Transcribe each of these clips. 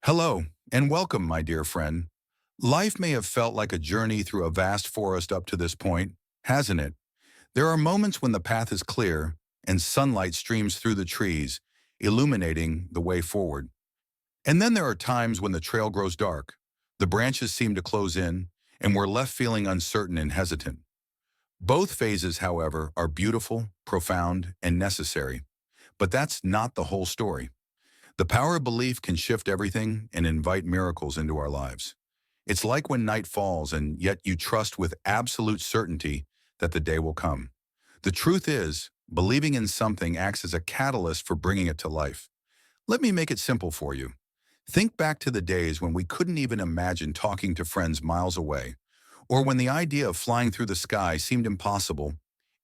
Hello, and welcome, my dear friend. Life may have felt like a journey through a vast forest up to this point, hasn't it? There are moments when the path is clear and sunlight streams through the trees, illuminating the way forward. And then there are times when the trail grows dark, the branches seem to close in, and we're left feeling uncertain and hesitant. Both phases, however, are beautiful, profound, and necessary. But that's not the whole story. The power of belief can shift everything and invite miracles into our lives. It's like when night falls and yet you trust with absolute certainty that the day will come. The truth is, believing in something acts as a catalyst for bringing it to life. Let me make it simple for you. Think back to the days when we couldn't even imagine talking to friends miles away, or when the idea of flying through the sky seemed impossible,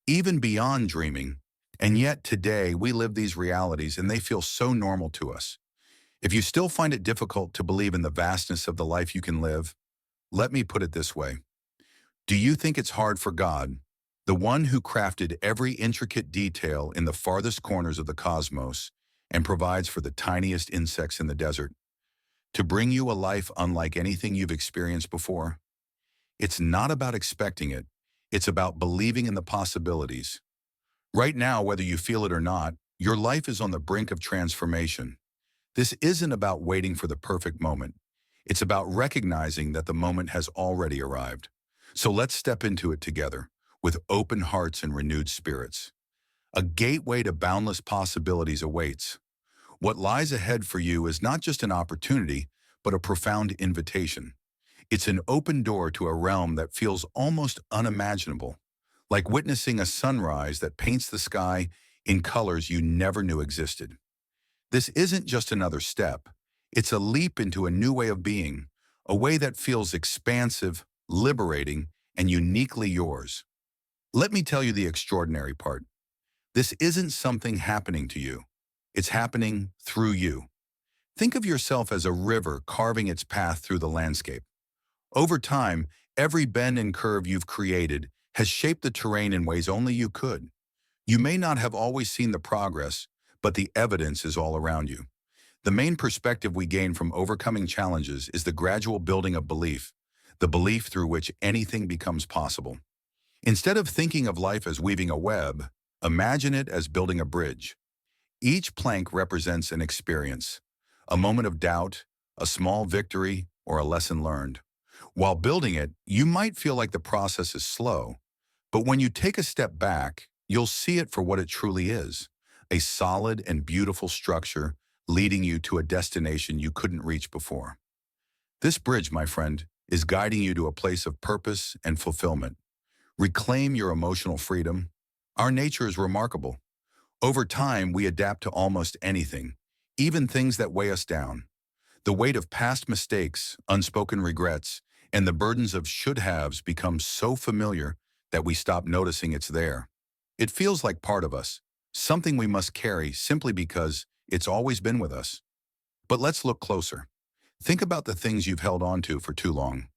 even beyond dreaming. And yet today we live these realities and they feel so normal to us. If you still find it difficult to believe in the vastness of the life you can live, let me put it this way. Do you think it's hard for God, the one who crafted every intricate detail in the farthest corners of the cosmos and provides for the tiniest insects in the desert, to bring you a life unlike anything you've experienced before? It's not about expecting it. It's about believing in the possibilities. Right now, whether you feel it or not, your life is on the brink of transformation. This isn't about waiting for the perfect moment. It's about recognizing that the moment has already arrived. So let's step into it together, with open hearts and renewed spirits. A gateway to boundless possibilities awaits. What lies ahead for you is not just an opportunity, but a profound invitation. It's an open door to a realm that feels almost unimaginable, like witnessing a sunrise that paints the sky in colors you never knew existed. This isn't just another step. It's a leap into a new way of being, a way that feels expansive, liberating, and uniquely yours. Let me tell you the extraordinary part. This isn't something happening to you. It's happening through you. Think of yourself as a river carving its path through the landscape. Over time, every bend and curve you've created has shaped the terrain in ways only you could. You may not have always seen the progress, but the evidence is all around you. The main perspective we gain from overcoming challenges is the gradual building of belief, the belief through which anything becomes possible. Instead of thinking of life as weaving a web, imagine it as building a bridge. Each plank represents an experience, a moment of doubt, a small victory, or a lesson learned. While building it, you might feel like the process is slow, but when you take a step back, you'll see it for what it truly is, a solid and beautiful structure leading you to a destination you couldn't reach before. This bridge, my friend, is guiding you to a place of purpose and fulfillment. Reclaim your emotional freedom. Our nature is remarkable. Over time, we adapt to almost anything, even things that weigh us down. The weight of past mistakes, unspoken regrets, and the burdens of should-haves become so familiar that we stop noticing it's there. It feels like part of us, something we must carry simply because it's always been with us. But let's look closer. Think about the things you've held on to for too long.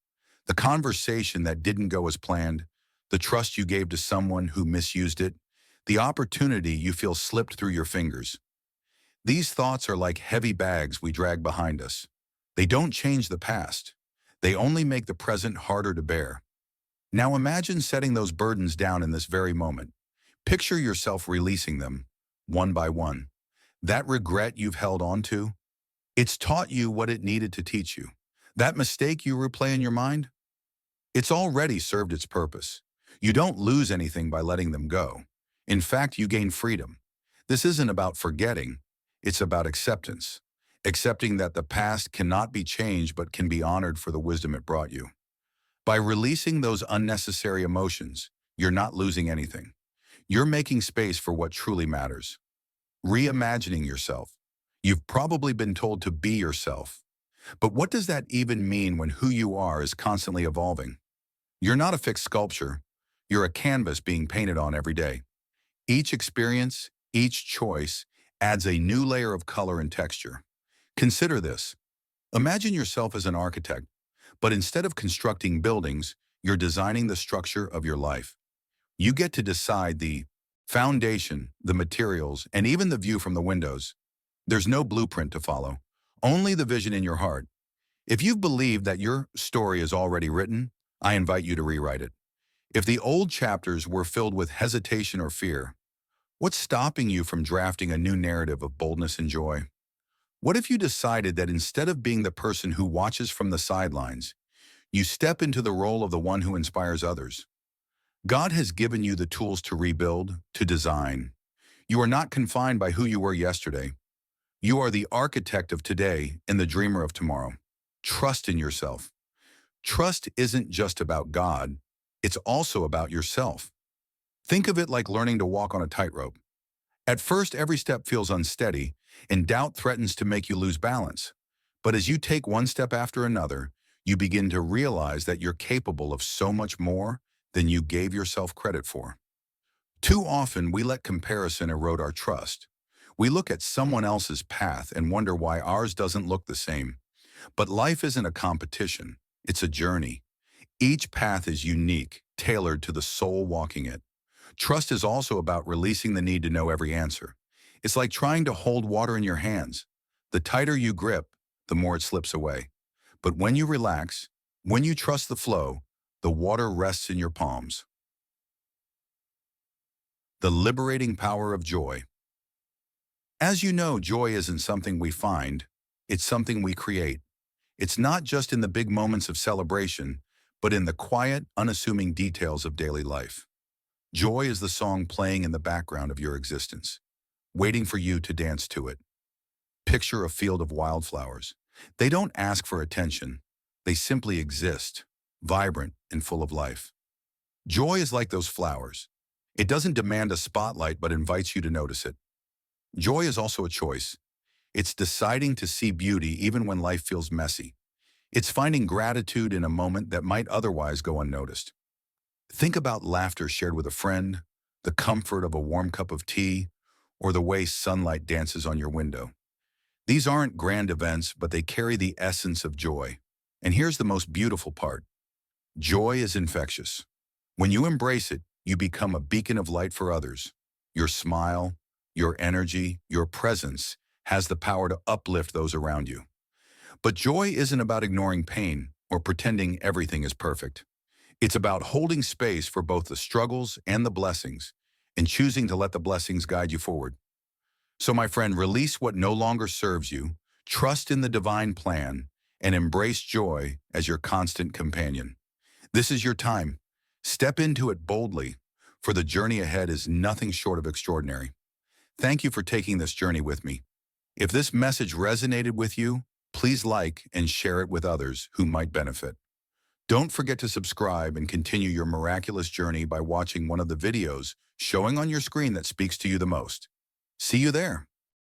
The conversation that didn't go as planned, the trust you gave to someone who misused it, the opportunity you feel slipped through your fingers. These thoughts are like heavy bags we drag behind us. They don't change the past. They only make the present harder to bear. Now imagine setting those burdens down in this very moment. Picture yourself releasing them, one by one. That regret you've held on to, it's taught you what it needed to teach you. That mistake you replay in your mind, it's already served its purpose. You don't lose anything by letting them go. In fact, you gain freedom. This isn't about forgetting, it's about acceptance. Accepting that the past cannot be changed but can be honored for the wisdom it brought you. By releasing those unnecessary emotions, you're not losing anything. You're making space for what truly matters. Reimagining yourself. You've probably been told to be yourself. But what does that even mean when who you are is constantly evolving? You're not a fixed sculpture. You're a canvas being painted on every day. Each experience, each choice, adds a new layer of color and texture. Consider this. Imagine yourself as an architect, but instead of constructing buildings, you're designing the structure of your life. You get to decide the foundation, the materials, and even the view from the windows. There's no blueprint to follow, only the vision in your heart. If you've believed that your story is already written, I invite you to rewrite it. If the old chapters were filled with hesitation or fear, what's stopping you from drafting a new narrative of boldness and joy? What if you decided that instead of being the person who watches from the sidelines, you step into the role of the one who inspires others? God has given you the tools to rebuild, to design. You are not confined by who you were yesterday. You are the architect of today and the dreamer of tomorrow. Trust in yourself. Trust isn't just about God, it's also about yourself. Think of it like learning to walk on a tightrope. At first, every step feels unsteady, and doubt threatens to make you lose balance. But as you take one step after another, you begin to realize that you're capable of so much more than you gave yourself credit for. Too often, we let comparison erode our trust. We look at someone else's path and wonder why ours doesn't look the same. But life isn't a competition, it's a journey. Each path is unique, tailored to the soul walking it. Trust is also about releasing the need to know every answer. It's like trying to hold water in your hands. The tighter you grip, the more it slips away. But when you relax, when you trust the flow, the water rests in your palms. The liberating power of joy. As you know, joy isn't something we find, it's something we create. It's not just in the big moments of celebration, but in the quiet, unassuming details of daily life. Joy is the song playing in the background of your existence, waiting for you to dance to it. Picture a field of wildflowers. They don't ask for attention. They simply exist, vibrant and full of life. Joy is like those flowers. It doesn't demand a spotlight but invites you to notice it. Joy is also a choice. It's deciding to see beauty even when life feels messy. It's finding gratitude in a moment that might otherwise go unnoticed. Think about laughter shared with a friend, the comfort of a warm cup of tea, or the way sunlight dances on your window. These aren't grand events, but they carry the essence of joy. And here's the most beautiful part. Joy is infectious. When you embrace it, you become a beacon of light for others. Your smile, your energy, your presence has the power to uplift those around you. But joy isn't about ignoring pain or pretending everything is perfect. It's about holding space for both the struggles and the blessings, and choosing to let the blessings guide you forward. So my friend, release what no longer serves you, trust in the divine plan, and embrace joy as your constant companion. This is your time. Step into it boldly, for the journey ahead is nothing short of extraordinary. Thank you for taking this journey with me. If this message resonated with you, please like and share it with others who might benefit. Don't forget to subscribe and continue your miraculous journey by watching one of the videos showing on your screen that speaks to you the most. See you there.